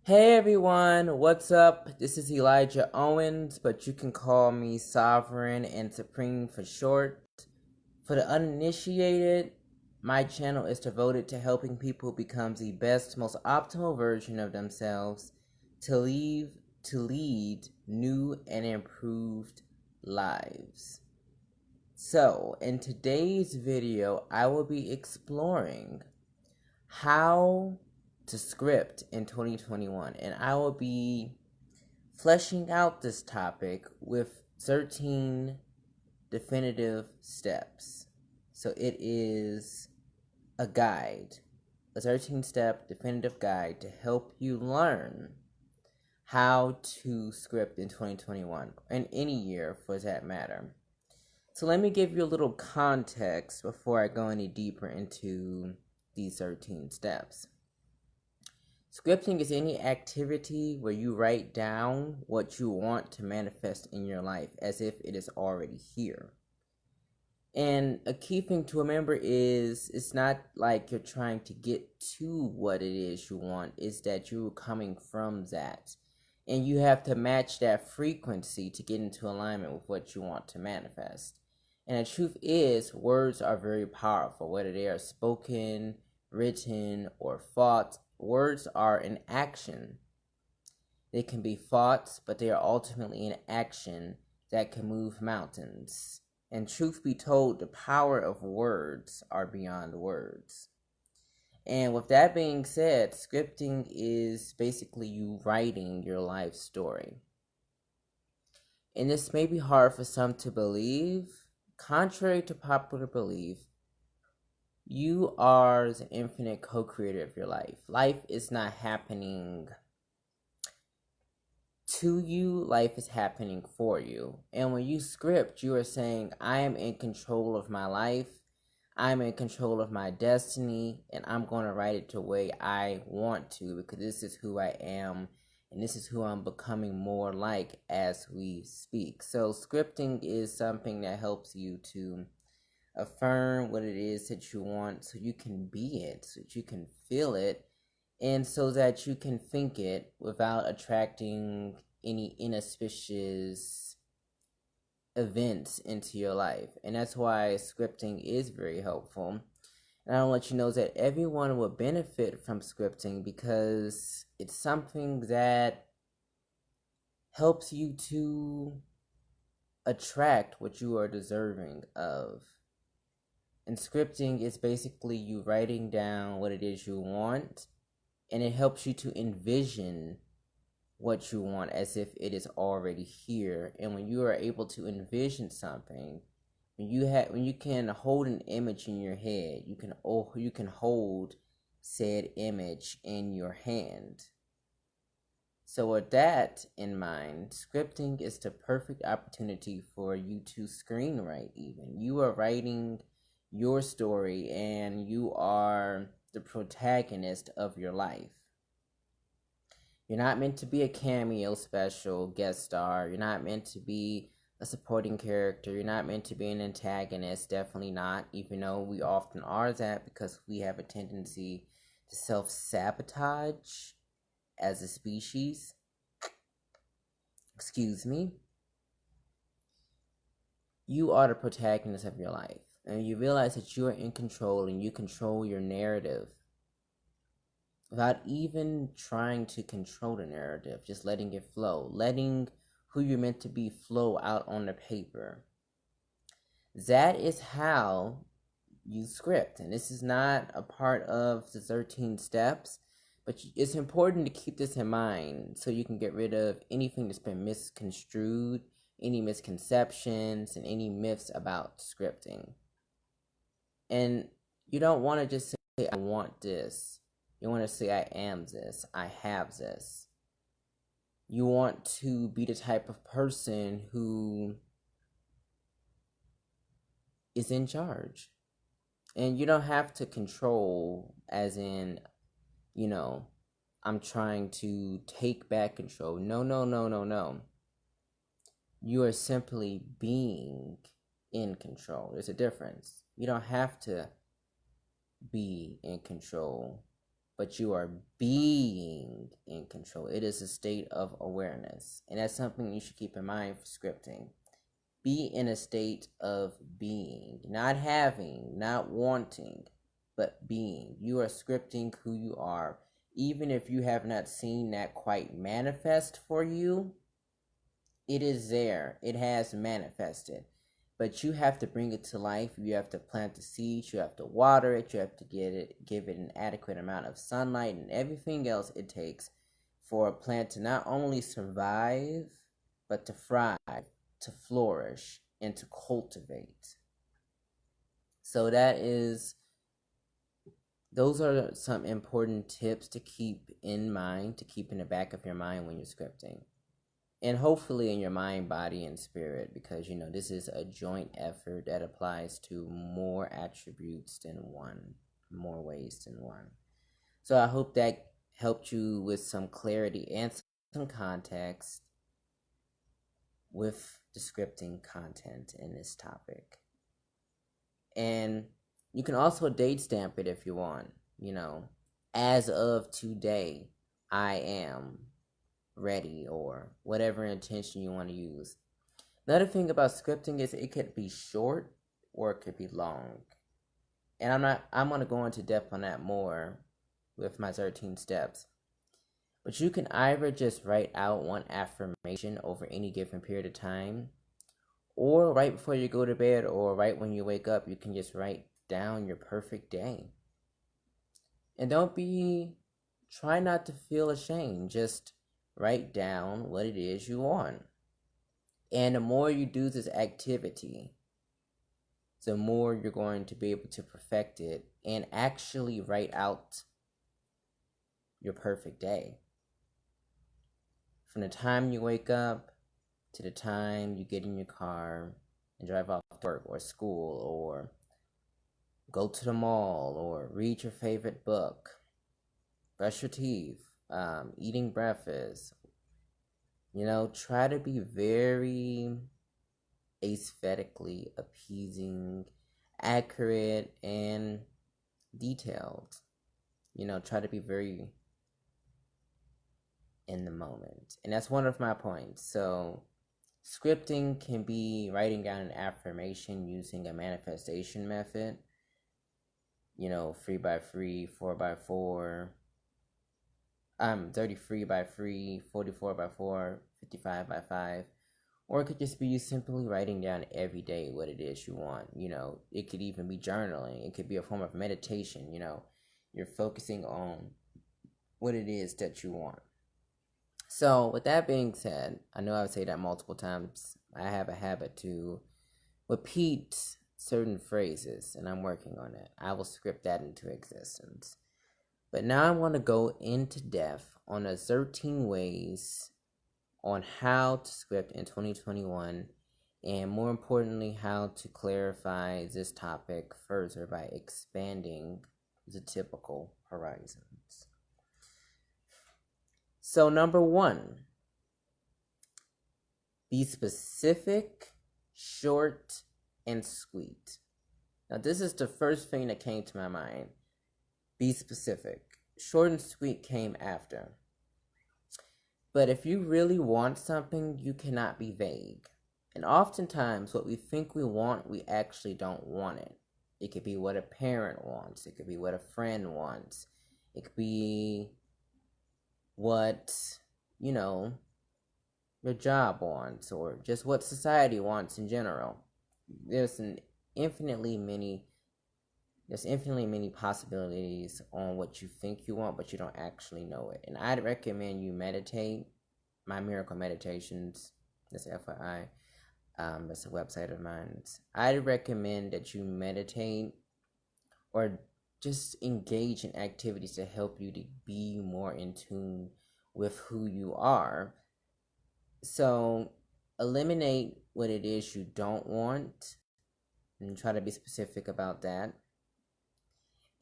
Hey everyone, what's up? This is Elijah Owens, but you can call me Sovereign and Supreme for short. For the uninitiated, my channel is devoted to helping people become the best, most optimal version of themselves to lead new and improved lives. So, in today's video, I will be exploring how to script in 2021, and I will be fleshing out this topic with 13 definitive steps. So it is a guide, a 13-step definitive guide to help you learn how to script in 2021, and any year for that matter. So let me give you a little context before I go any deeper into these 13 steps. Scripting is any activity where you write down what you want to manifest in your life as if it is already here. And a key thing to remember is it's not like you're trying to get to what it is you want, it's that you're coming from that. And you have to match that frequency to get into alignment with what you want to manifest. And the truth is, words are very powerful, whether they are spoken, written, or thought. Words are an action. They can be thoughts, but they are ultimately an action that can move mountains. And truth be told, the power of words are beyond words. And with that being said, scripting is basically you writing your life story. And this may be hard for some to believe. Contrary to popular belief, you are the infinite co-creator of your life. Life is not happening to you, life is happening for you. And when you script, you are saying, I am in control of my life, I'm in control of my destiny, and I'm going to write it the way I want to, because this is who I am, and this is who I'm becoming more like as we speak. So scripting is something that helps you to affirm what it is that you want, so you can be it, so that you can feel it, and so that you can think it without attracting any inauspicious events into your life. And that's why scripting is very helpful. And I want to let you know that everyone will benefit from scripting because it's something that helps you to attract what you are deserving of. And scripting is basically you writing down what it is you want, and it helps you to envision what you want as if it is already here. And when you are able to envision something, when you can hold an image in your head, you can hold said image in your hand. So with that in mind, scripting is the perfect opportunity for you to screenwrite. Even you are writing your story, and you are the protagonist of your life. You're not meant to be a cameo special guest star. You're not meant to be a supporting character. You're not meant to be an antagonist. Definitely not, even though we often are that because we have a tendency to self-sabotage as a species. Excuse me. You are the protagonist of your life. And you realize that you are in control, and you control your narrative without even trying to control the narrative, just letting it flow, letting who you're meant to be flow out on the paper. That is how you script. And this is not a part of the 13 steps, but it's important to keep this in mind so you can get rid of anything that's been misconstrued, any misconceptions, and any myths about scripting. And you don't want to just say, I want this. You want to say, I am this. I have this. You want to be the type of person who is in charge. And you don't have to control, as in, I'm trying to take back control. No, no, no, no, no. You are simply being in control. There's a difference. You don't have to be in control. but you are being in control. It is a state of awareness. And that's something you should keep in mind for scripting. Be in a state of being, not having, not wanting, but being. You are scripting who you are. Even if you have not seen that quite manifest for you, it is there. It has manifested. But you have to bring it to life. You have to plant the seeds. You have to water it. You have to give it an adequate amount of sunlight and everything else it takes for a plant to not only survive, but to thrive, to flourish, and to cultivate. So those are some important tips to keep in mind, to keep in the back of your mind when you're scripting. And hopefully in your mind, body, and spirit, because this is a joint effort that applies to more attributes than one, more ways than one. So I hope that helped you with some clarity and some context with the scripting content in this topic. And you can also date stamp it if you want. As of today, I am ready, or whatever intention you want to use. Another thing about scripting is it could be short or it could be long. And I'm going to go into depth on that more with my 13 steps. But you can either just write out one affirmation over any given period of time, or right before you go to bed, or right when you wake up, you can just write down your perfect day. And try not to feel ashamed. Just write down what it is you want. And the more you do this activity, the more you're going to be able to perfect it and actually write out your perfect day. From the time you wake up to the time you get in your car and drive off to work or school, or go to the mall, or read your favorite book, brush your teeth, eating breakfast. Try to be very aesthetically appeasing, accurate, and detailed. Try to be very in the moment. And that's one of my points. So scripting can be writing down an affirmation using a manifestation method. 3x3, 4x4, 33x3, 44x4, 55x5. Or it could just be you simply writing down every day what it is you want. It could even be journaling. It could be a form of meditation. You're focusing on what it is that you want. So with that being said, I know I've said that multiple times. I have a habit to repeat certain phrases, and I'm working on it. I will script that into existence. But now I want to go into depth on the 13 ways on how to script in 2021, and more importantly, how to clarify this topic further by expanding the typical horizons. So number 1, be specific, short, and sweet. Now this is the first thing that came to my mind. Be specific. Short and sweet came after. But if you really want something, you cannot be vague. And oftentimes, what we think we want, we actually don't want it. It could be what a parent wants. It could be what a friend wants. It could be what, your job wants, or just what society wants in general. There's infinitely many possibilities on what you think you want, but you don't actually know it. And I'd recommend you meditate. My Miracle Meditations, that's FYI, that's a website of mine. I'd recommend that you meditate or just engage in activities to help you to be more in tune with who you are. So eliminate what it is you don't want and try to be specific about that.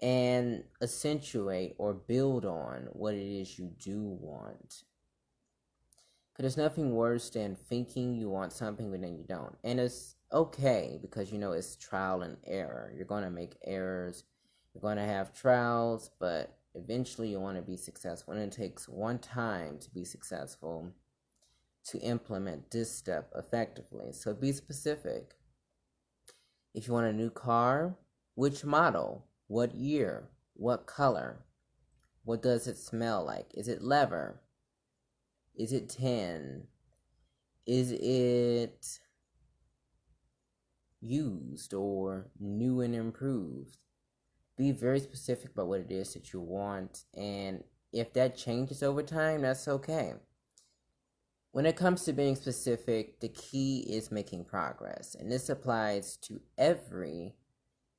And accentuate or build on what it is you do want. Because there's nothing worse than thinking you want something but then you don't. And it's okay because it's trial and error. You're going to make errors. You're going to have trials, but Eventually, you want to be successful, and it takes one time to be successful to implement this step effectively. So be specific. If you want a new car, which model? What year? What color? What does it smell like? Is it leather? Is it tin? Is it used or new and improved? Be very specific about what it is that you want, and if that changes over time, that's okay. When it comes to being specific, the key is making progress, and this applies to every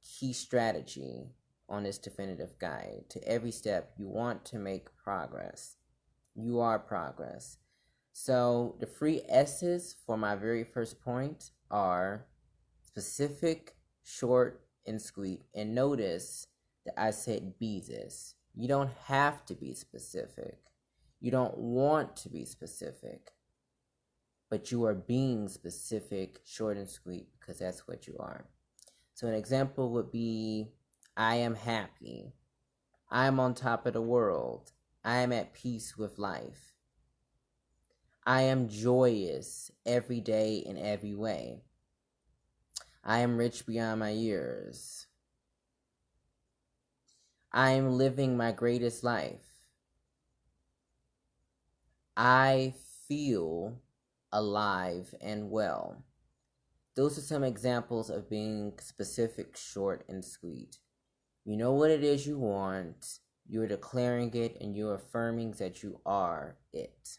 key strategy on this definitive guide. To every step, you want to make progress. You are progress. So the 3 S's for my very first point are specific, short, and sweet. And notice that I said be this. You don't have to be specific. You don't want to be specific. But you are being specific, short, and sweet because that's what you are. So an example would be, I am happy. I am on top of the world. I am at peace with life. I am joyous every day in every way. I am rich beyond my years. I am living my greatest life. I feel alive and well. Those are some examples of being specific, short, and sweet. You know what it is you want, you're declaring it, and you're affirming that you are it.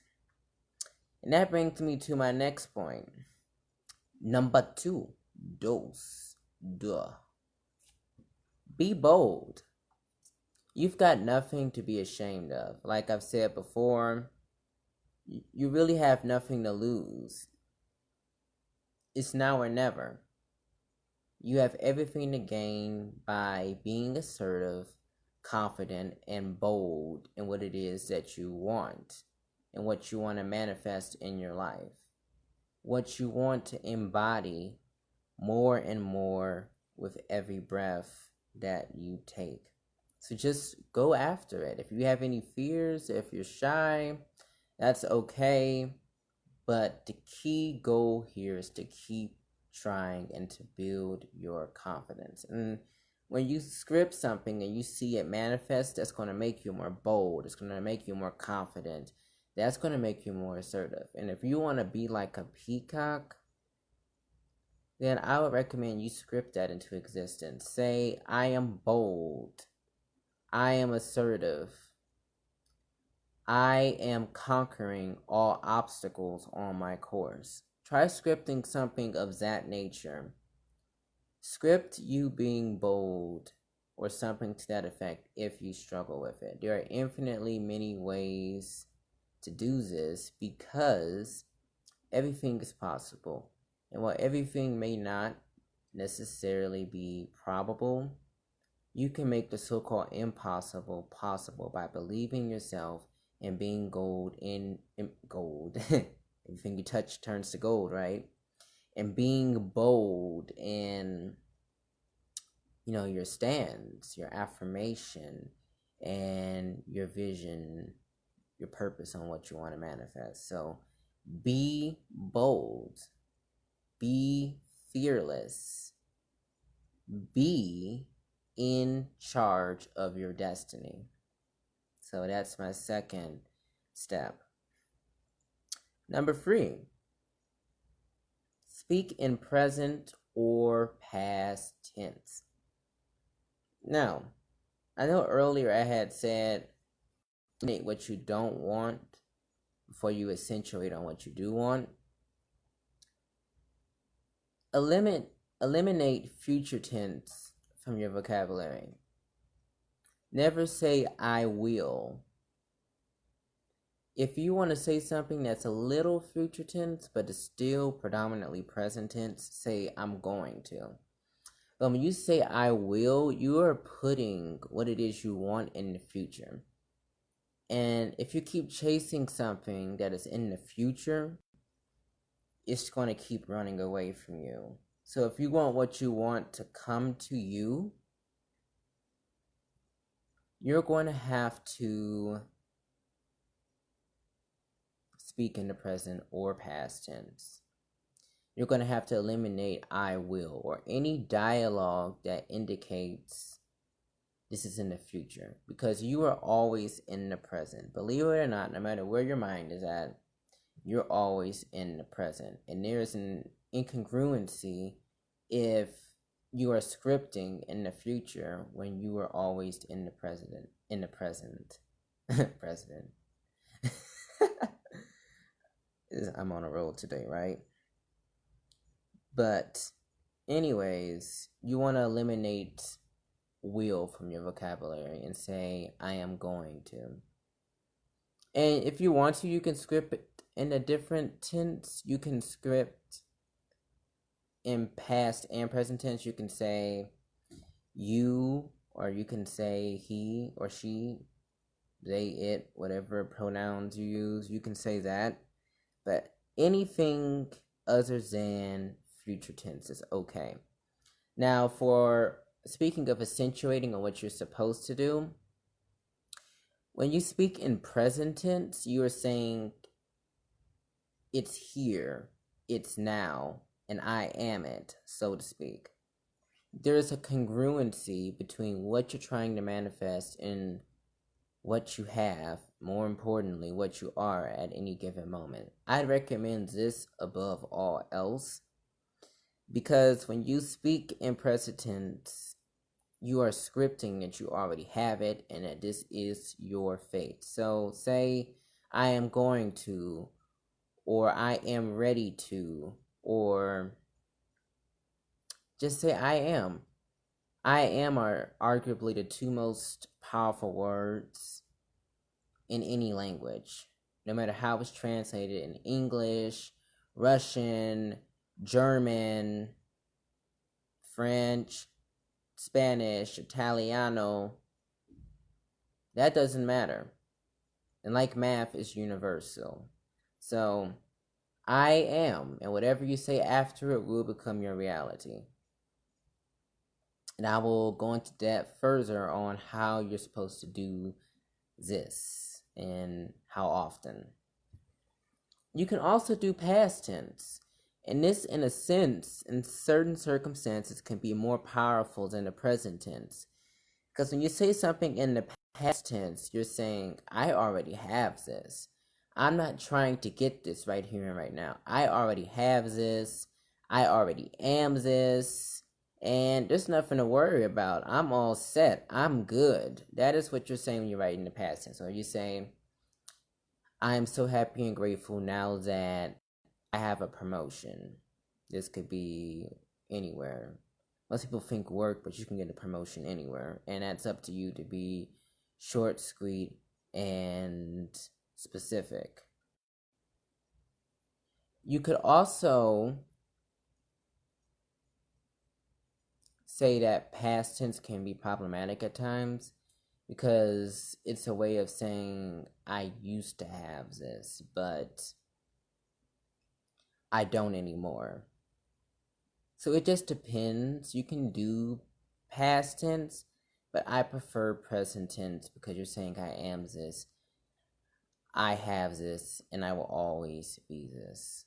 And that brings me to my next point. Number 2, dos. Duh. Be bold. You've got nothing to be ashamed of. Like I've said before, you really have nothing to lose. It's now or never. You have everything to gain by being assertive, confident, and bold in what it is that you want and what you want to manifest in your life. What you want to embody more and more with every breath that you take. So just go after it. If you have any fears, if you're shy, that's okay. But the key goal here is to keep trying and to build your confidence. And when you script something and you see it manifest, that's going to make you more bold. It's going to make you more confident. That's going to make you more assertive. And if you want to be like a peacock, then I would recommend you script that into existence. Say, I am bold. I am assertive. I am conquering all obstacles on my course. Try scripting something of that nature. Script you being bold or something to that effect if you struggle with it. There are infinitely many ways to do this because everything is possible. And while everything may not necessarily be probable, you can make the so-called impossible possible by believing yourself and being gold in gold. Everything you touch turns to gold, right? And being bold in, your stance, your affirmation, and your vision, your purpose on what you want to manifest. So be bold, be fearless, be in charge of your destiny. So that's my second step. Number 3, speak in present or past tense. Now, I know earlier I had said eliminate what you don't want before you accentuate on what you do want. Eliminate future tense from your vocabulary. Never say I will. If you want to say something that's a little future tense but is still predominantly present tense, say I'm going to. But when you say I will, you are putting what it is you want in the future. And if you keep chasing something that is in the future, it's going to keep running away from you. So if you want what you want to come to you, you're going to have to speak in the present or past tense. You're going to have to eliminate I will or any dialogue that indicates this is in the future, because you are always in the present. Believe it or not, no matter where your mind is at, you're always in the present. And there's an incongruency if you are scripting in the future when you are always in the present. President. I'm on a roll today, right? But anyways, you want to eliminate will from your vocabulary and say I am going to. And if you want to, you can script it in a different tense. You can script in past and present tense. You can say you, or you can say he or she, they, it, whatever pronouns you use, you can say that. But anything other than future tense is okay. Now, for speaking of accentuating on what you're supposed to do, when you speak in present tense, you are saying it's here, it's now, and I am it, so to speak. There is a congruency between what you're trying to manifest and what you have, more importantly, what you are at any given moment. I'd recommend this above all else, because when you speak in present tense, you are scripting that you already have it and that this is your fate. So say, I am going to, or I am ready to, or just say I am. I am are arguably the two most powerful words in any language, no matter how it's translated in English, Russian, German, French, Spanish, Italiano. That doesn't matter. And like math is universal. So I am, and whatever you say after it will become your reality. And I will go into depth further on how you're supposed to do this and how often. You can also do past tense. And this, in a sense, in certain circumstances, can be more powerful than the present tense. Because when you say something in the past tense, you're saying, I already have this. I'm not trying to get this right here and right now. I already have this. I already am this. And there's nothing to worry about. I'm all set. I'm good. That is what you're saying when you write in the past tense. So you're saying, I am so happy and grateful now that I have a promotion. This could be anywhere. Most people think work, but you can get a promotion anywhere. And that's up to you to be short, sweet, and specific. You could also say that past tense can be problematic at times because it's a way of saying I used to have this, but I don't anymore. So it just depends. You can do past tense, but I prefer present tense because you're saying I am this, I have this, and I will always be this.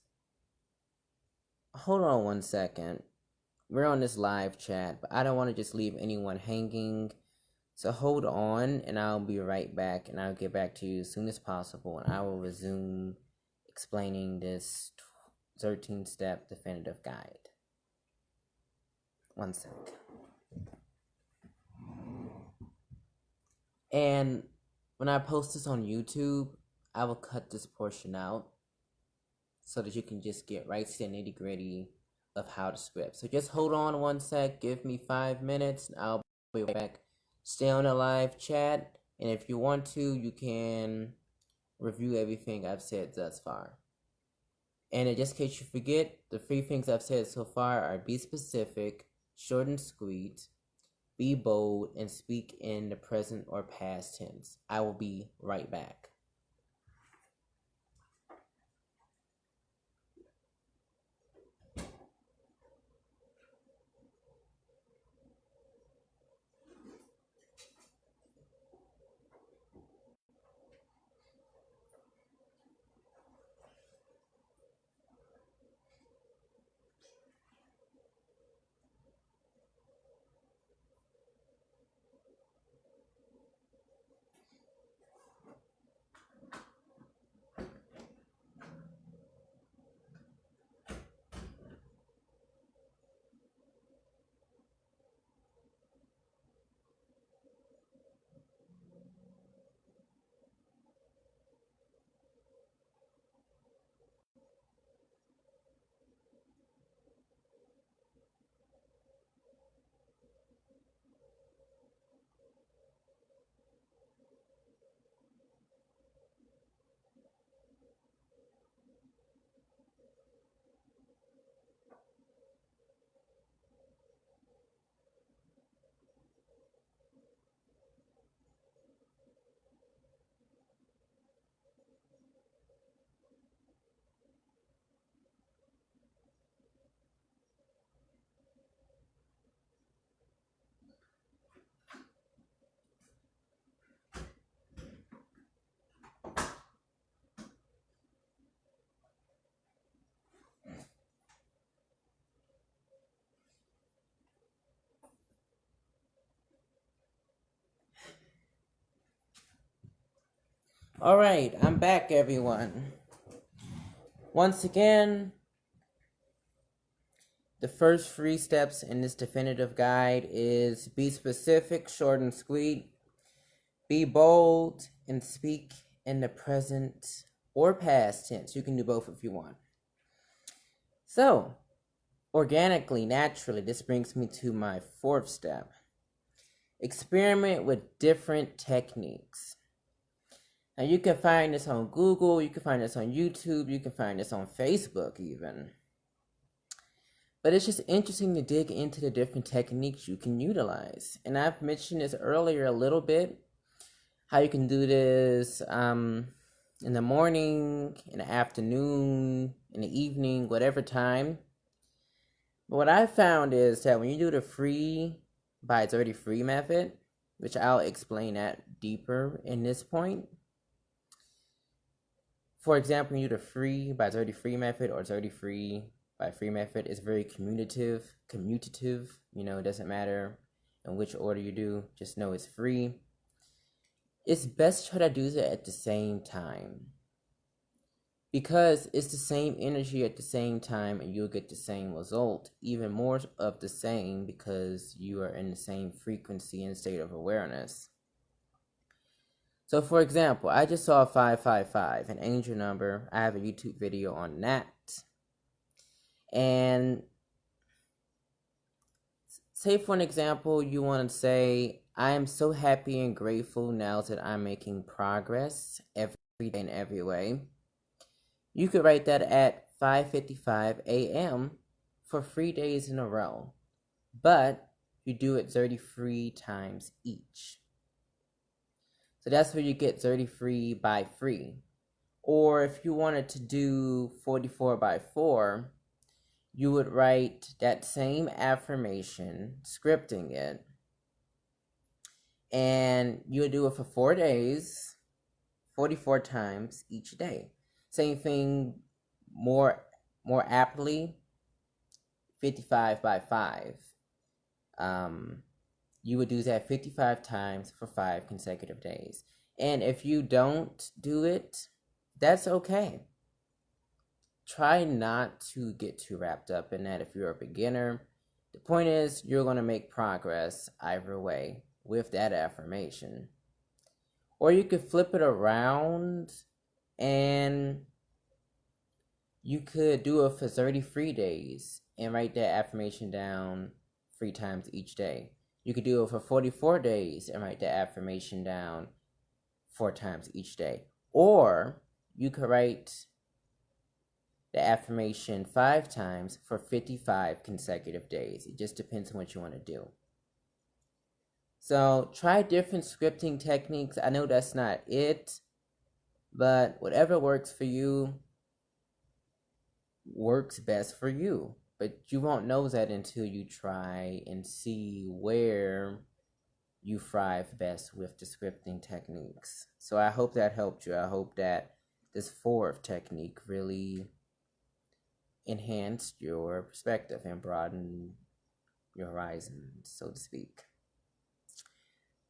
Hold on one second. We're on this live chat, but I don't want to just leave anyone hanging. So hold on, and I'll be right back, and I'll get back to you as soon as possible, and I will resume explaining this 13-step definitive guide. One sec. And when I post this on YouTube, I will cut this portion out so that you can just get right to the nitty-gritty of how to script. So just hold on one sec, give me 5 minutes, and I'll be back. Stay on the live chat, and if you want to, you can review everything I've said thus far. And in just case you forget, the 3 things I've said so far are be specific, short and sweet, be bold, and speak in the present or past tense. I will be right back. Alright, I'm back, everyone. Once again, the first 3 steps in this definitive guide is be specific, short and sweet, be bold, and speak in the present or past tense. You can do both if you want. So, organically, naturally, this brings me to my 4th step. Experiment with different techniques. Now, you can find this on Google, you can find this on YouTube, you can find this on Facebook even. But it's just interesting to dig into the different techniques you can utilize. And I've mentioned this earlier a little bit, how you can do this in the morning, in the afternoon, in the evening, whatever time. But what I found is that when you do the free by 30 free method, which I'll explain that deeper in this point. For example, when you do the free by 30 free method or 30 free by free method, is very commutative. It doesn't matter in which order you do, just know it's free. It's best to try to do it at the same time, because it's the same energy at the same time and you'll get the same result, even more of the same, because you are in the same frequency and state of awareness. So for example, I just saw 555, an angel number. I have a YouTube video on that. And say for an example, you want to say, I am so happy and grateful now that I'm making progress every day in every way. You could write that at 5:55 a.m. for 3 days in a row, but you do it 33 times each. So that's where you get 33 by 3. Or if you wanted to do 44 by 4, you would write that same affirmation, scripting it, and you would do it for 4 days, 44 times each day. Same thing, more aptly, 55 by 5. You would do that 55 times for 5 consecutive days. And if you don't do it, that's okay. Try not to get too wrapped up in that if you're a beginner. The point is, you're going to make progress either way with that affirmation. Or you could flip it around and you could do it for 33 days and write that affirmation down 3 times each day. You could do it for 44 days and write the affirmation down 4 times each day. Or you could write the affirmation 5 times for 55 consecutive days. It just depends on what you want to do. So try different scripting techniques. I know that's not it, but whatever works for you works best for you. But you won't know that until you try and see where you thrive best with the scripting techniques. So I hope that helped you. I hope that this 4th technique really enhanced your perspective and broadened your horizons, so to speak.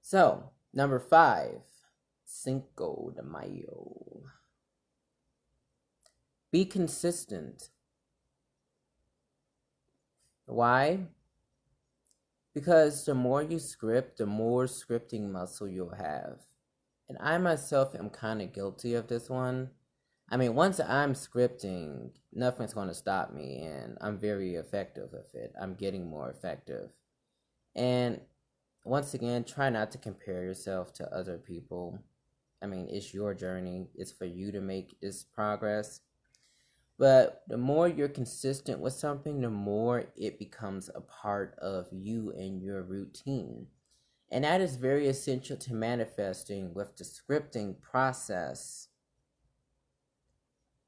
So, number 5, Cinco de Mayo. Be consistent. Why? Because the more you script, the more scripting muscle you'll have. And I myself am kind of guilty of this one. I mean, once I'm scripting, nothing's going to stop me, and I'm very effective with it. I'm getting more effective. And once again, try not to compare yourself to other people. I mean, it's your journey. It's for you to make this progress. But the more you're consistent with something, the more it becomes a part of you and your routine. And that is very essential to manifesting with the scripting process.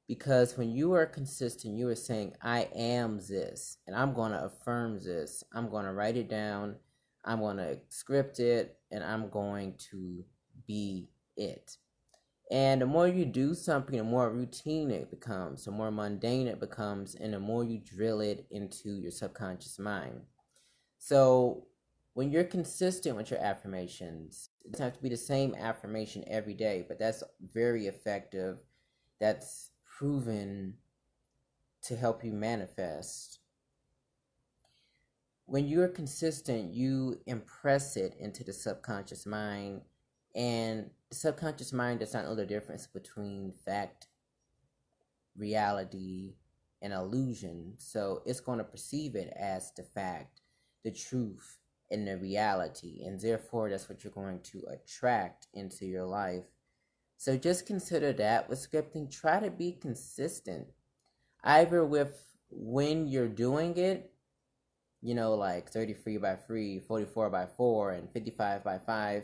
Because when you are consistent, you are saying, I am this, and I'm going to affirm this. I'm going to write it down. I'm going to script it, and I'm going to be it. And the more you do something, the more routine it becomes, the more mundane it becomes, and the more you drill it into your subconscious mind. So when you're consistent with your affirmations, it doesn't have to be the same affirmation every day, but that's very effective. That's proven to help you manifest. When you're consistent, you impress it into the subconscious mind, and the subconscious mind does not know the difference between fact, reality, and illusion. So it's going to perceive it as the fact, the truth, and the reality, and therefore that's what you're going to attract into your life. So just consider that with scripting. Try to be consistent, either with when you're doing it, like 33 by 3, 44 by 4, and 55 by 5,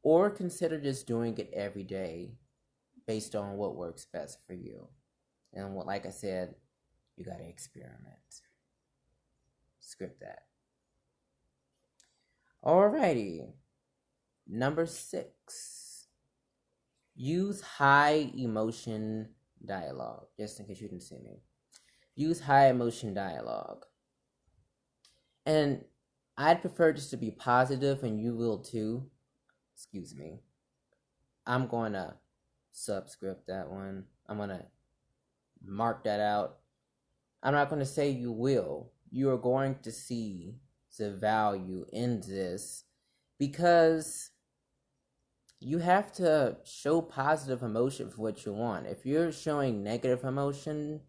or consider just doing it every day based on what works best for you. And like I said, you got to experiment. Script that. Alrighty. Number 6. Use high emotion dialogue. Just in case you didn't see me. Use high emotion dialogue. And I'd prefer this to be positive, and you will too. Excuse me. I'm going to subscript that one. I'm going to mark that out. I'm not going to say you will. You are going to see the value in this, because you have to show positive emotion for what you want. If you're showing negative emotion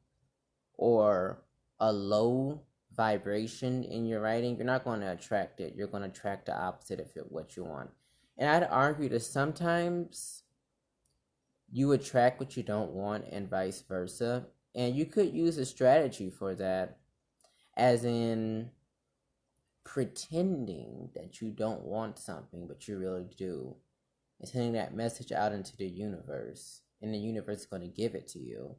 or a low vibration in your writing, you're not going to attract it. You're going to attract the opposite of what you want. And I'd argue that sometimes you attract what you don't want and vice versa. And you could use a strategy for that, as in pretending that you don't want something, but you really do. And sending that message out into the universe. And the universe is going to give it to you,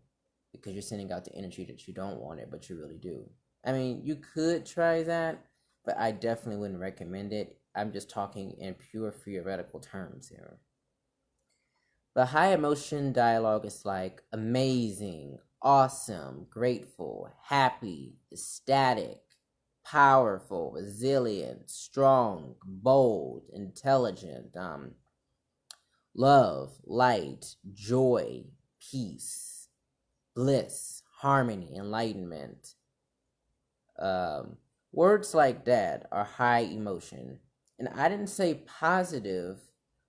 because you're sending out the energy that you don't want it, but you really do. I mean, you could try that, but I definitely wouldn't recommend it. I'm just talking in pure theoretical terms here. The high emotion dialogue is like amazing, awesome, grateful, happy, ecstatic, powerful, resilient, strong, bold, intelligent, love, light, joy, peace, bliss, harmony, enlightenment. Words like that are high emotion. And I didn't say positive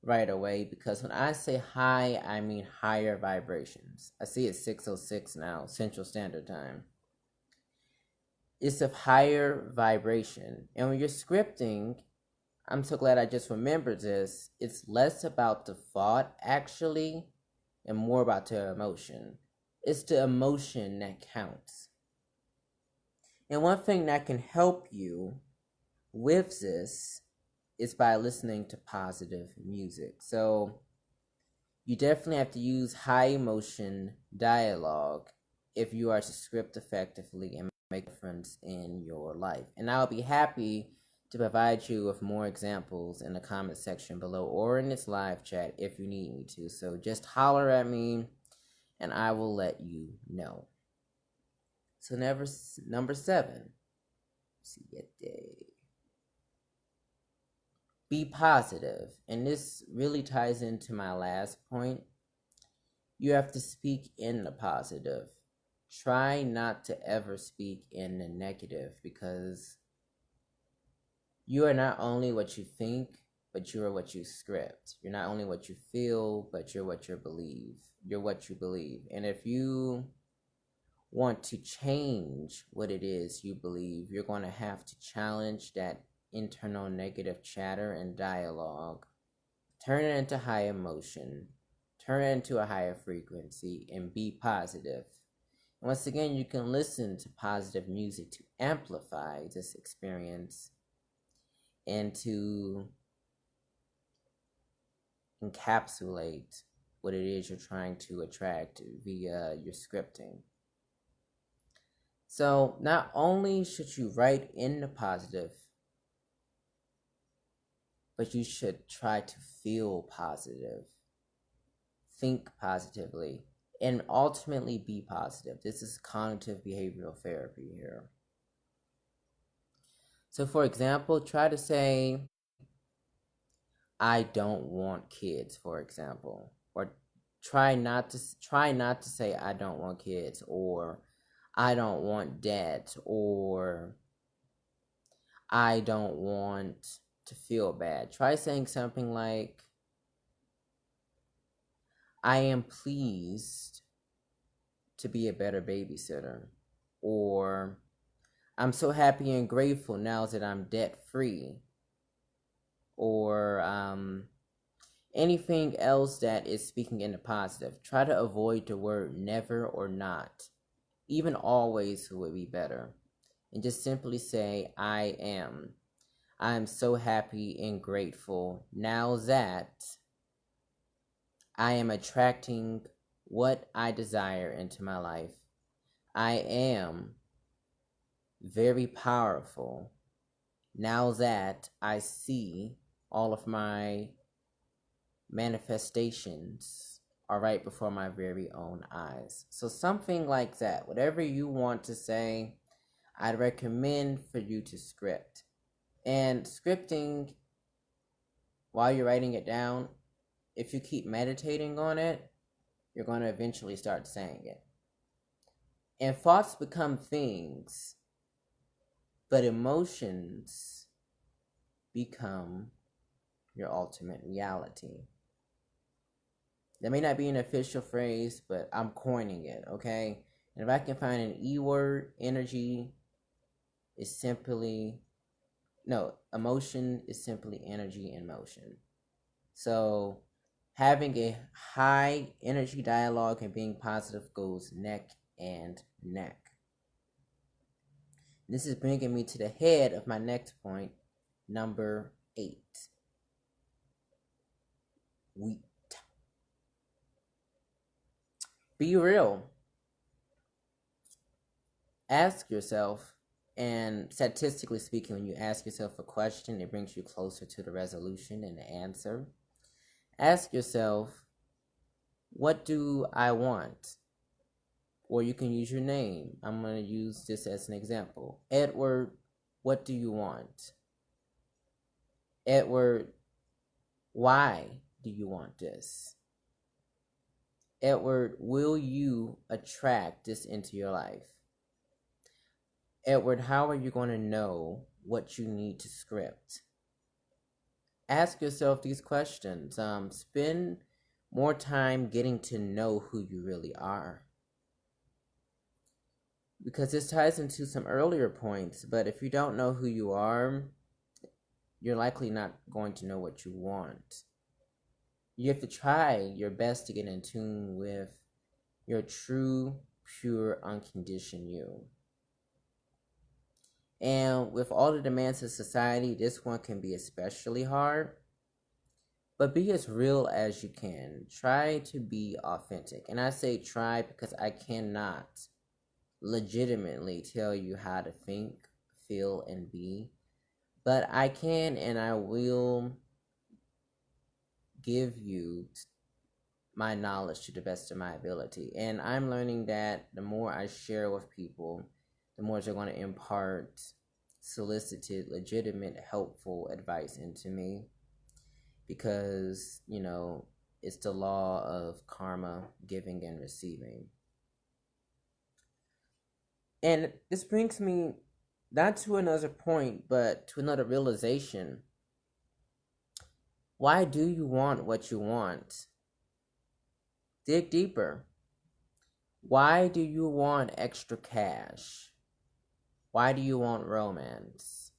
right away, because when I say high, I mean higher vibrations. I see it's 6:06 now, Central Standard Time. It's of higher vibration. And when you're scripting, I'm so glad I just remembered this, it's less about the thought actually and more about the emotion. It's the emotion that counts. And one thing that can help you with this is by listening to positive music. So you definitely have to use high emotion dialogue if you are to script effectively and make a difference in your life. And I'll be happy to provide you with more examples in the comment section below or in this live chat if you need me to. So just holler at me and I will let you know. So number 7. Be positive. And this really ties into my last point. You have to speak in the positive. Try not to ever speak in the negative, because you are not only what you think, but you are what you script. You're not only what you feel, but you're what you believe. You're what you believe. And if you want to change what it is you believe, you're going to have to challenge that internal negative chatter and dialogue. Turn it into high emotion. Turn it into a higher frequency and be positive. And once again, you can listen to positive music to amplify this experience and to encapsulate what it is you're trying to attract via your scripting. So not only should you write in the positive, but you should try to feel positive, think positively, and ultimately be positive. This is cognitive behavioral therapy here. So, for example, try to say, I don't want kids, for example, or try not to say I don't want kids, or I don't want dads, or I don't want to feel bad. Try saying something like, I am pleased to be a better babysitter, or I'm so happy and grateful now that I'm debt free, or anything else that is speaking in the positive. Try to avoid the word never or not. Even always would be better. And just simply say, I am. I am so happy and grateful now that I am attracting what I desire into my life. I am very powerful now that I see all of my manifestations are right before my very own eyes. So something like that. Whatever you want to say, I'd recommend for you to script. And scripting, while you're writing it down, if you keep meditating on it, you're going to eventually start saying it. And thoughts become things, but emotions become your ultimate reality. That may not be an official phrase, but I'm coining it, okay? And if I can find an E word, energy is simply, no, emotion is simply energy in motion. So having a high energy dialogue and being positive goes neck and neck. This is bringing me to the head of my next point, number 8. Wheat. Be real. Ask yourself, and statistically speaking, when you ask yourself a question, it brings you closer to the resolution and the answer. Ask yourself, what do I want? Or you can use your name. I'm going to use this as an example. Edward, what do you want? Edward, why do you want this? Edward, will you attract this into your life? Edward, how are you going to know what you need to script? Ask yourself these questions. Spend more time getting to know who you really are. Because this ties into some earlier points, but if you don't know who you are, you're likely not going to know what you want. You have to try your best to get in tune with your true, pure, unconditioned you. And with all the demands of society, this one can be especially hard. But be as real as you can. Try to be authentic. And I say try because I cannot legitimately tell you how to think, feel, and be. But I can and I will give you my knowledge to the best of my ability. And I'm learning that the more I share with people, the more they're going to impart solicited, legitimate, helpful advice into me. Because, it's the law of karma, giving and receiving. And this brings me not to another point, but to another realization. Why do you want what you want? Dig deeper. Why do you want extra cash? Why do you want romance?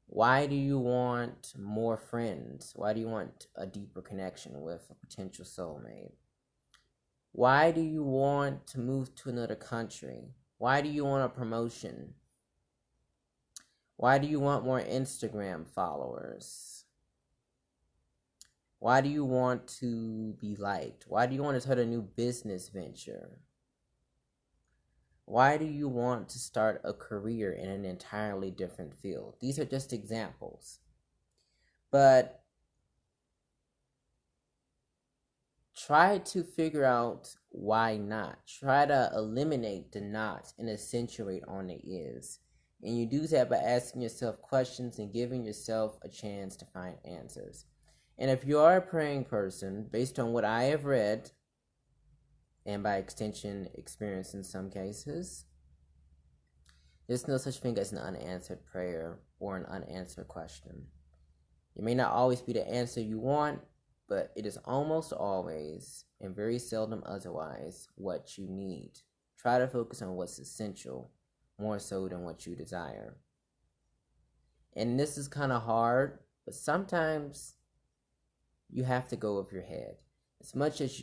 Why do you want more friends? Why do you want a deeper connection with a potential soulmate? Why do you want to move to another country? Why do you want a promotion? Why do you want more Instagram followers? Why do you want to be liked? Why do you want to start a new business venture? Why do you want to start a career in an entirely different field? These are just examples. But try to figure out why not. Try to eliminate the not and accentuate on the is. And you do that by asking yourself questions and giving yourself a chance to find answers. And if you are a praying person, based on what I have read, and by extension, experience in some cases, there's no such thing as an unanswered prayer or an unanswered question. It may not always be the answer you want, but it is almost always, and very seldom otherwise, what you need. Try to focus on what's essential, more so than what you desire. And this is kind of hard, but sometimes you have to go with your head. As much as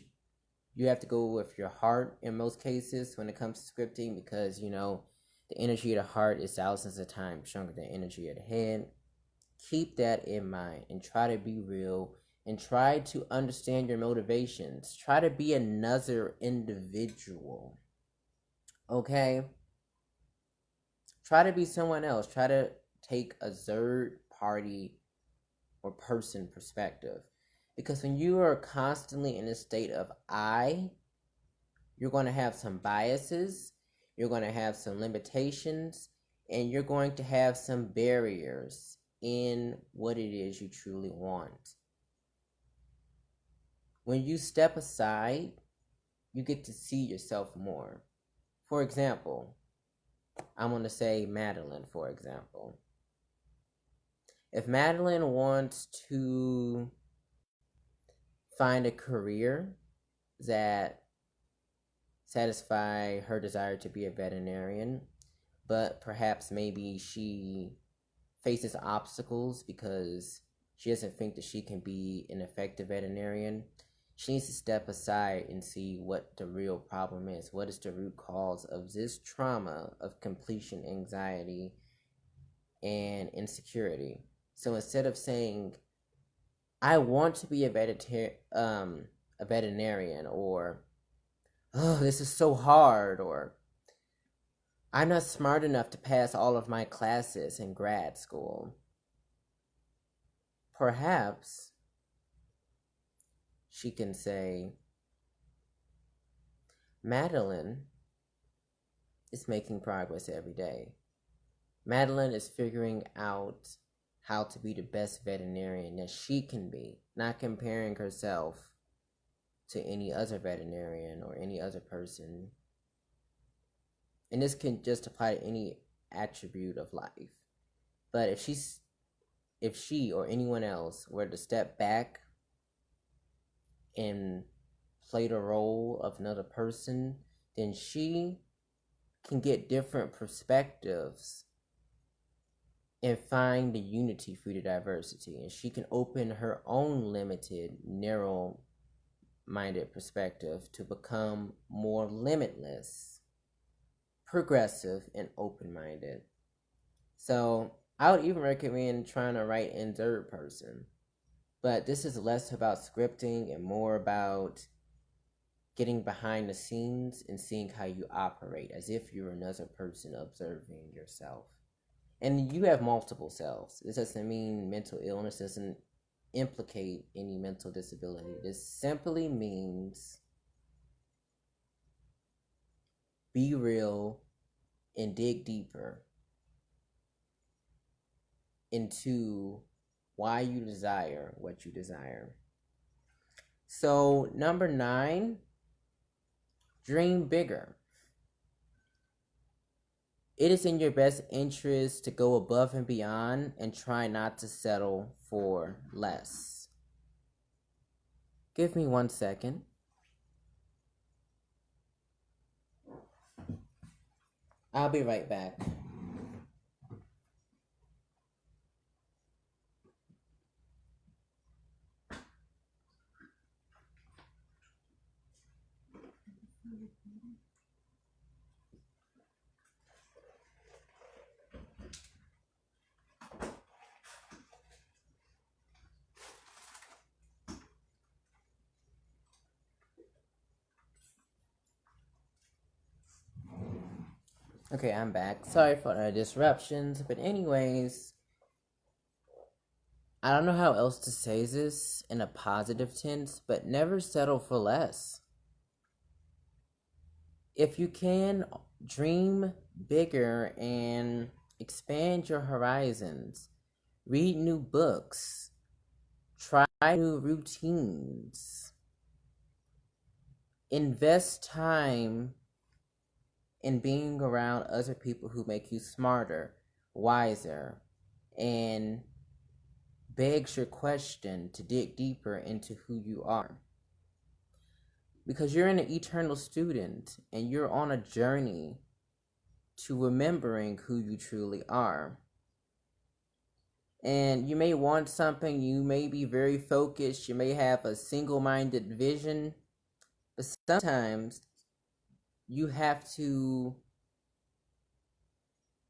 you have to go with your heart in most cases when it comes to scripting, because, the energy of the heart is thousands of times stronger than the energy of the head. Keep that in mind and try to be real and try to understand your motivations. Try to be another individual. Okay? Try to be someone else. Try to take a third party or person perspective. Because when you are constantly in a state of I, you're going to have some biases, you're going to have some limitations, and you're going to have some barriers in what it is you truly want. When you step aside, you get to see yourself more. For example, I'm going to say Madeline, for example. If Madeline wants to find a career that satisfy her desire to be a veterinarian, but perhaps maybe she faces obstacles because she doesn't think that she can be an effective veterinarian, she needs to step aside and see what the real problem is. What is the root cause of this trauma of completion anxiety and insecurity? So instead of saying, I want to be a veterinarian, or, oh, this is so hard, or, I'm not smart enough to pass all of my classes in grad school, perhaps she can say, Madeline is making progress every day. Madeline is figuring out how to be the best veterinarian that she can be, not comparing herself to any other veterinarian or any other person. And this can just apply to any attribute of life. But if she or anyone else were to step back and play the role of another person, then she can get different perspectives and find the unity through the diversity. And she can open her own limited, narrow-minded perspective to become more limitless, progressive, and open-minded. So I would even recommend trying to write in third person. But this is less about scripting and more about getting behind the scenes and seeing how you operate as if you're another person observing yourself. And you have multiple selves. This doesn't mean mental illness doesn't implicate any mental disability. This simply means be real and dig deeper into why you desire what you desire. So, number 9, dream bigger. It is in your best interest to go above and beyond and try not to settle for less. Give me 1 second. I'll be right back. Okay, I'm back. Sorry for the disruptions, but anyways, I don't know how else to say this in a positive tense, but never settle for less. If you can, dream bigger, and expand your horizons, read new books, try new routines, invest time in being around other people who make you smarter, wiser, and begs your question to dig deeper into who you are. Because you're an eternal student and you're on a journey to remembering who you truly are. And you may want something, you may be very focused, you may have a single-minded vision, but sometimes you have to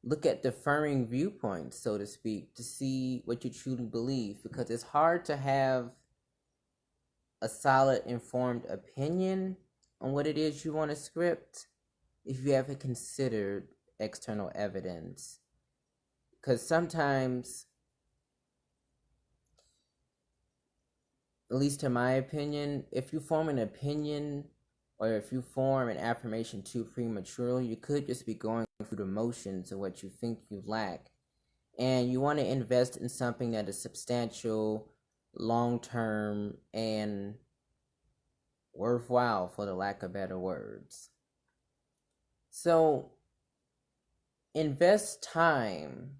look at differing viewpoints, so to speak, to see what you truly believe, because it's hard to have a solid, informed opinion on what it is you want to script if you haven't considered external evidence. Because sometimes, at least in my opinion, if you form an opinion or if you form an affirmation too prematurely, you could just be going through the motions of what you think you lack. And you want to invest in something that is substantial, long-term, and worthwhile, for the lack of better words. So, invest time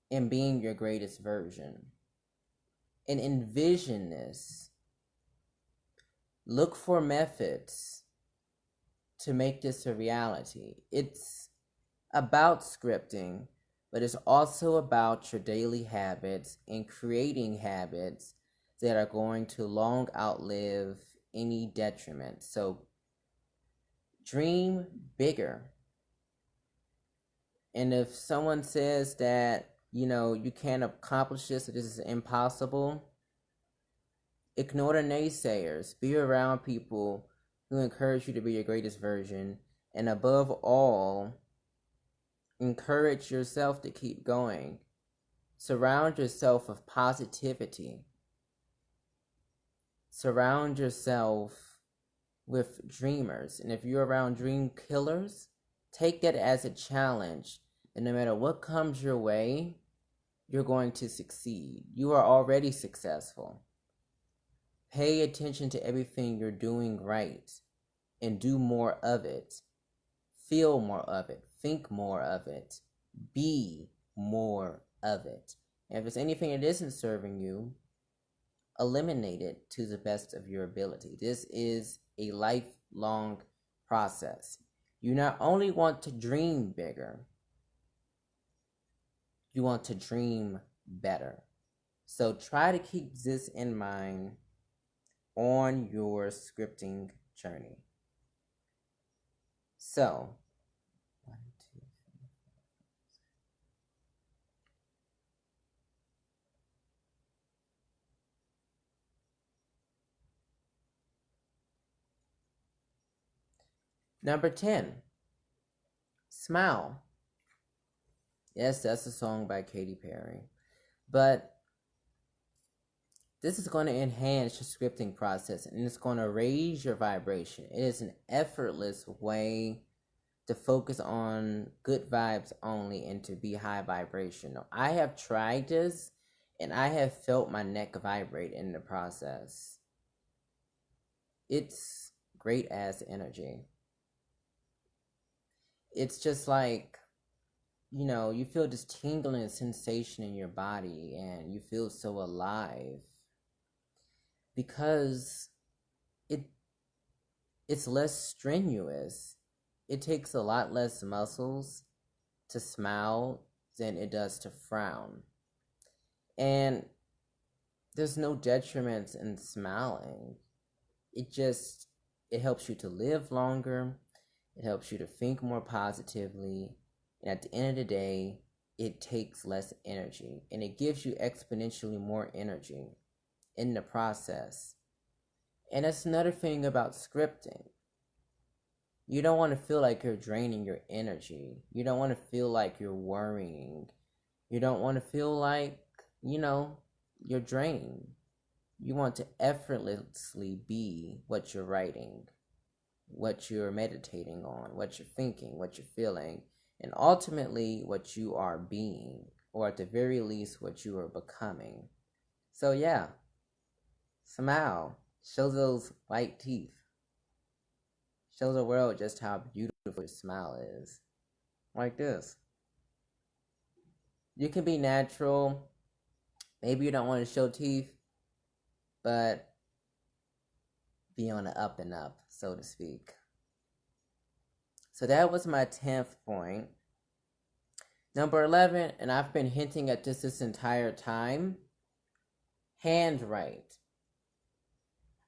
in being your greatest version. And envision this. Look for methods to make this a reality. It's about scripting, but it's also about your daily habits and creating habits that are going to long outlive any detriment. So dream bigger. And if someone says that, you can't accomplish this, or this is impossible, ignore the naysayers. Be around people who encourage you to be your greatest version. And above all, encourage yourself to keep going. Surround yourself with positivity. Surround yourself with dreamers. And if you're around dream killers, take that as a challenge. And no matter what comes your way, you're going to succeed. You are already successful. Pay attention to everything you're doing right and do more of it. Feel more of it. Think more of it. Be more of it. And if there's anything that isn't serving you, eliminate it to the best of your ability. This is a lifelong process. You not only want to dream bigger, you want to dream better. So try to keep this in mind on your scripting journey. So, 1, 2, 3. Number 10, Smile. Yes, that's a song by Katy Perry. But this is going to enhance your scripting process, and it's going to raise your vibration. It is an effortless way to focus on good vibes only and to be high vibrational. I have tried this, and I have felt my neck vibrate in the process. It's great ass energy. It's just like, you feel this tingling sensation in your body and you feel so alive because it's less strenuous. It takes a lot less muscles to smile than it does to frown. And there's no detriments in smiling. It helps you to live longer. It helps you to think more positively. And at the end of the day, it takes less energy. And it gives you exponentially more energy in the process. And that's another thing about scripting. You don't want to feel like you're draining your energy. You don't want to feel like you're worrying. You don't want to feel like, you're drained. You want to effortlessly be what you're writing, what you're meditating on, what you're thinking, what you're feeling. and ultimately what you are being, or at the very least, what you are becoming. So, yeah, smile. Show those white teeth. Show the world just how beautiful your smile is. Like this. You can be natural. Maybe you don't want to show teeth, but be on the up and up, so to speak. So that was my 10th point. Number 11, and I've been hinting at this entire time, handwrite.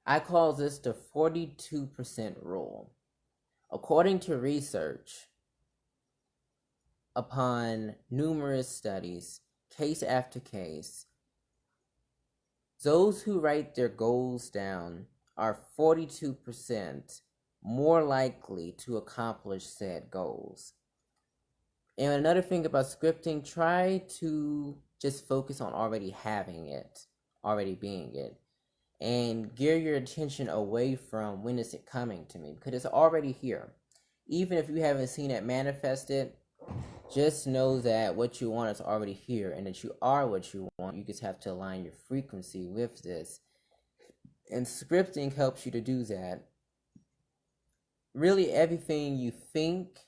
I call this the 42% rule. According to research, upon numerous studies, case after case, those who write their goals down are 42% more likely to accomplish said goals. And another thing about scripting, try to just focus on already having it, already being it, and gear your attention away from when is it coming to me, because it's already here. Even if you haven't seen it manifested, just know that what you want is already here and that you are what you want. You just have to align your frequency with this. And scripting helps you to do that. Really, everything you think,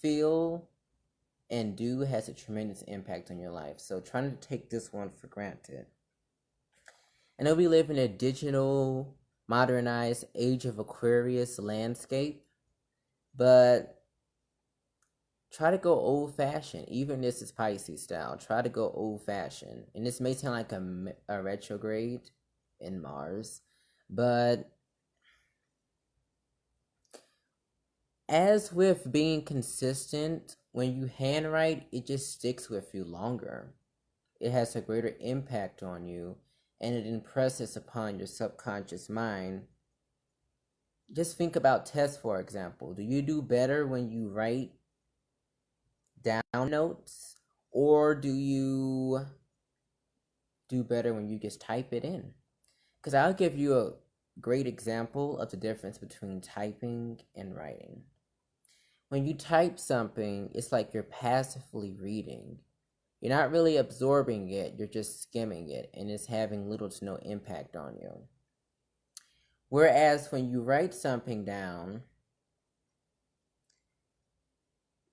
feel, and do has a tremendous impact on your life. So try not to take this one for granted. I know we live in a digital, modernized age of Aquarius landscape, but try to go old-fashioned. Even this is Pisces style. Try to go old-fashioned. And this may sound like a retrograde in Mars, but as with being consistent, when you handwrite, it just sticks with you longer. It has a greater impact on you, and it impresses upon your subconscious mind. Just think about tests, for example. Do you do better when you write down notes, or do you do better when you just type it in? Because I'll give you a great example of the difference between typing and writing. When you type something, it's like you're passively reading. You're not really absorbing it, you're just skimming it, and it's having little to no impact on you. Whereas when you write something down,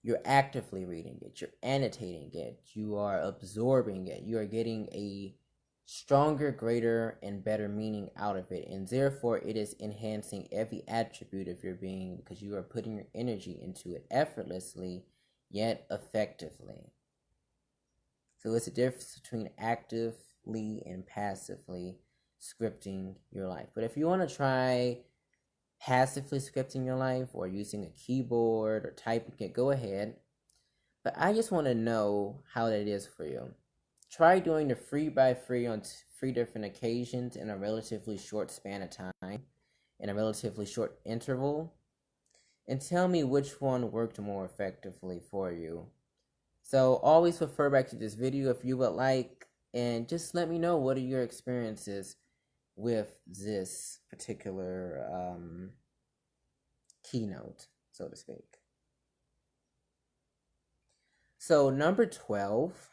you're actively reading it, you're annotating it, you are absorbing it, you are getting a stronger, greater, and better meaning out of it, and therefore it is enhancing every attribute of your being because you are putting your energy into it effortlessly, yet effectively. So it's a difference between actively and passively scripting your life. But if you want to try passively scripting your life or using a keyboard or typing it, go ahead. But I just want to know how that is for you. Try doing the 3x3 on 3 different occasions in a relatively short span of time, in a relatively short interval, and tell me which one worked more effectively for you. So always refer back to this video if you would like, and just let me know what are your experiences with this particular keynote, so to speak. So number 12,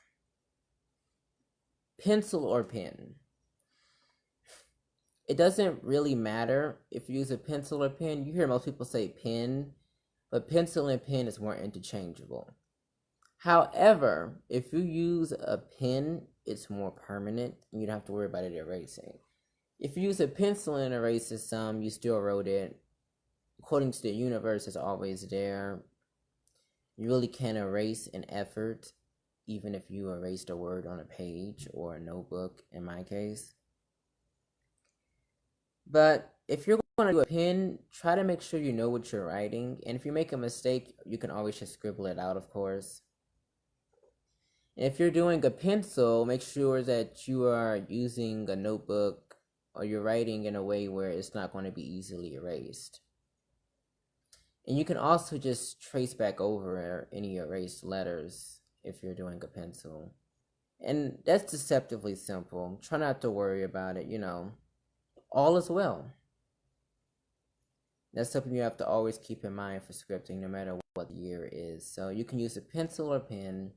pencil or pen. It doesn't really matter if you use a pencil or pen. You hear most people say pen, but pencil and pen is more interchangeable. However, if you use a pen, it's more permanent and you don't have to worry about it erasing. If you use a pencil and erases some, you still wrote it. According to the universe, it's always there. You really can't erase an effort, even if you erased a word on a page or a notebook, in my case. But if you're going to do a pen, try to make sure you know what you're writing. And if you make a mistake, you can always just scribble it out, of course. And if you're doing a pencil, make sure that you are using a notebook or you're writing in a way where it's not going to be easily erased. And you can also just trace back over any erased letters if you're doing a pencil. And that's deceptively simple. Try not to worry about it, all is well. That's something you have to always keep in mind for scripting, no matter what the year is. So you can use a pencil or pen.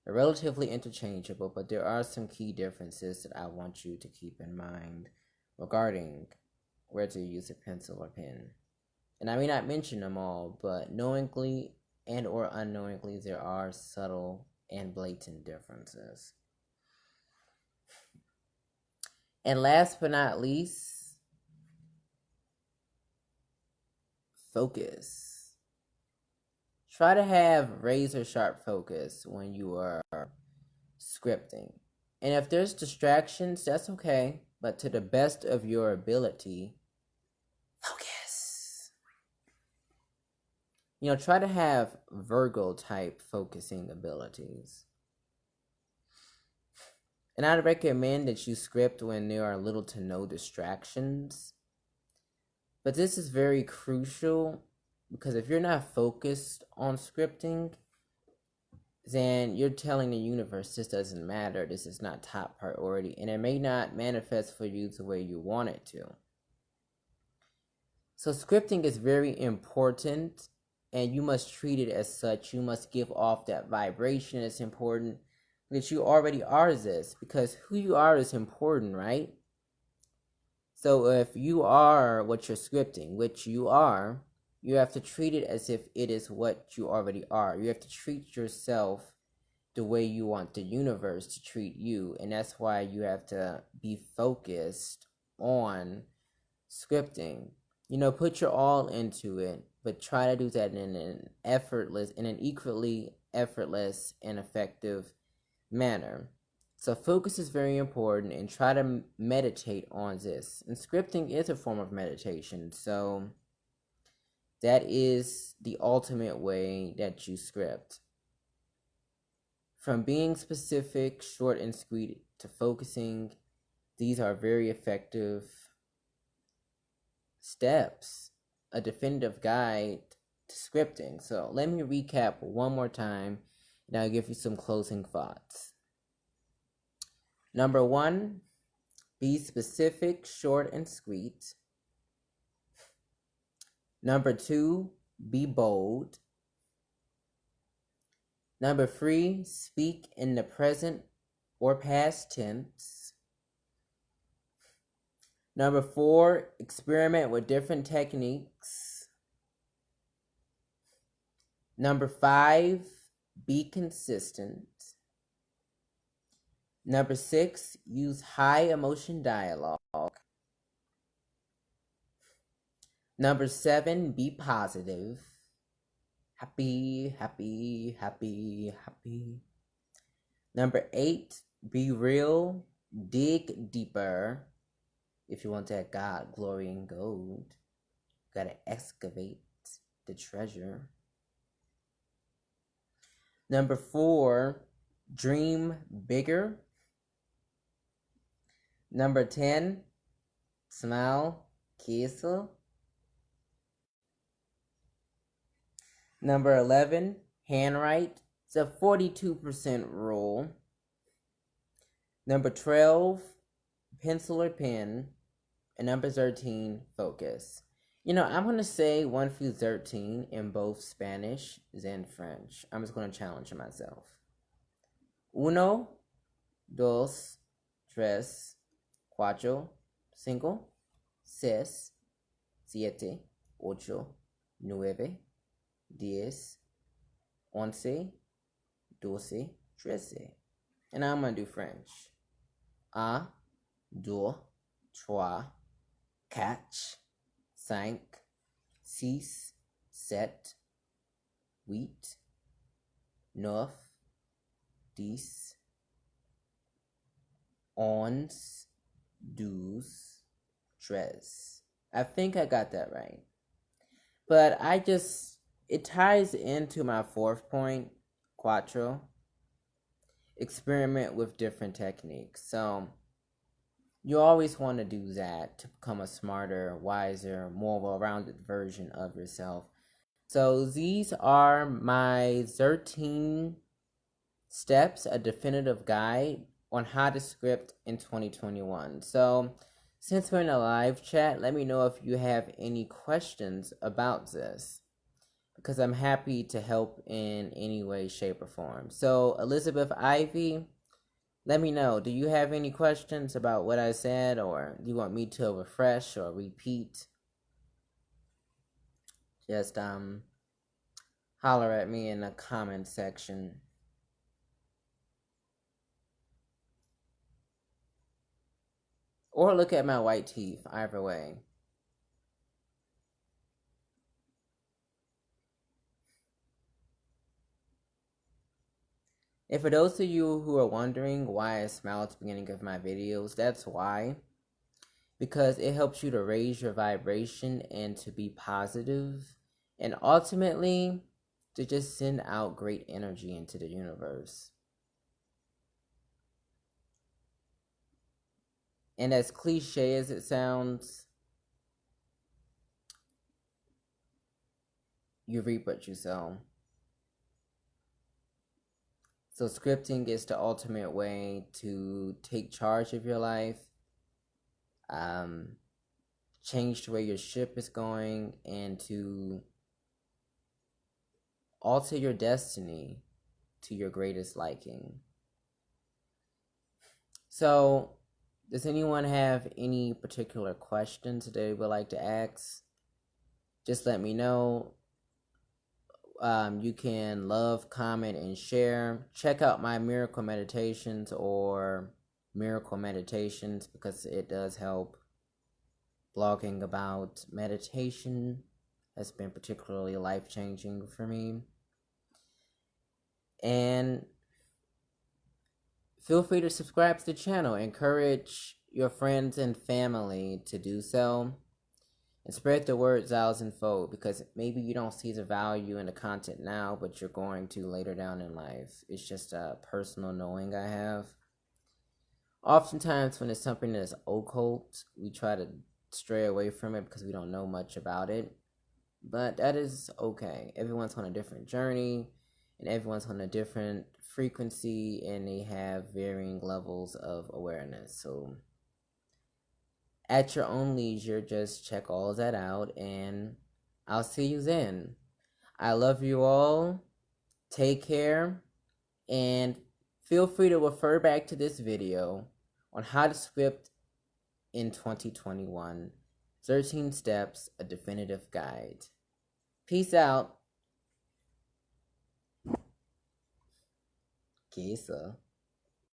They're relatively interchangeable, but there are some key differences that I want you to keep in mind regarding where to use a pencil or pen. And I may not mention them all, but knowingly and or unknowingly, there are subtle and blatant differences. And last but not least, focus. Try to have razor sharp focus when you are scripting. And if there's distractions, that's okay, but to the best of your ability, focus. Try to have Virgo type focusing abilities. And I'd recommend that you script when there are little to no distractions. But this is very crucial because if you're not focused on scripting, then you're telling the universe this doesn't matter, this is not top priority, and it may not manifest for you the way you want it to. So scripting is very important, and you must treat it as such. You must give off that vibration. It's important that you already are this, because who you are is important, right? So if you are what you're scripting, which you are, you have to treat it as if it is what you already are. You have to treat yourself the way you want the universe to treat you. And that's why you have to be focused on scripting. Put your all into it, but try to do that in an equally effortless and effective manner. So focus is very important, and try to meditate on this. And scripting is a form of meditation, so that is the ultimate way that you script. From being specific, short and sweet, to focusing, these are very effective steps, a definitive guide to scripting. So let me recap one more time, and I'll give you some closing thoughts. Number 1, be specific, short, and sweet. Number 2, be bold. Number 3, speak in the present or past tense. Number 4, experiment with different techniques. Number 5, be consistent. Number 6, use high emotion dialogue. Number 7, be positive. Happy, happy, happy, happy. Number 8, be real. Dig deeper. If you want that God, glory, and gold, you gotta excavate the treasure. Number 4, dream bigger. Number 10, smile, kiss. Number 11, handwrite. It's a 42% rule. Number 12, pencil or pen. And number 13, focus. I'm going to say 1 through 13 in both Spanish and French. I'm just going to challenge myself. 1, 2, 3, 4, 5, 6, 7, 8, 9, 10, 11, 12, 13. And now I'm going to do French. 1, 2, 3, 4, 5, 6, 7, 8, 9, 10, 11, 12, 13. I think I got that right. But it ties into my 4th point, cuatro. Experiment with different techniques. So you always want to do that to become a smarter, wiser, more well-rounded version of yourself. So these are my 13 steps, a definitive guide on how to script in 2021. So since we're in a live chat, let me know if you have any questions about this. because I'm happy to help in any way, shape, or form. So, Elizabeth Ivy, let me know. Do you have any questions about what I said, or do you want me to refresh or repeat? Just holler at me in the comment section. Or look at my white teeth, either way. And for those of you who are wondering why I smile at the beginning of my videos, that's why. Because it helps you to raise your vibration and to be positive, and ultimately to just send out great energy into the universe. And as cliche as it sounds, you reap what you sow. So scripting is the ultimate way to take charge of your life, change the way your ship is going, and to alter your destiny to your greatest liking. So, does anyone have any particular questions they would like to ask? Just let me know. You can love, comment, and share. Check out my miracle meditations or miracle meditations because it does help. Blogging about meditation has been particularly life-changing for me. And feel free to subscribe to the channel. Encourage your friends and family to do so. And spread the word thousandfold, because maybe you don't see the value in the content now, but you're going to later down in life. It's just a personal knowing I have. Oftentimes when it's something that's occult, we try to stray away from it because we don't know much about it. But that is okay. Everyone's on a different journey, and everyone's on a different frequency, and they have varying levels of awareness. So at your own leisure, just check all that out, and I'll see you then. I love you all. Take care, and feel free to refer back to this video on how to script in 2021. 13 Steps, a definitive guide. Peace out. Kesa.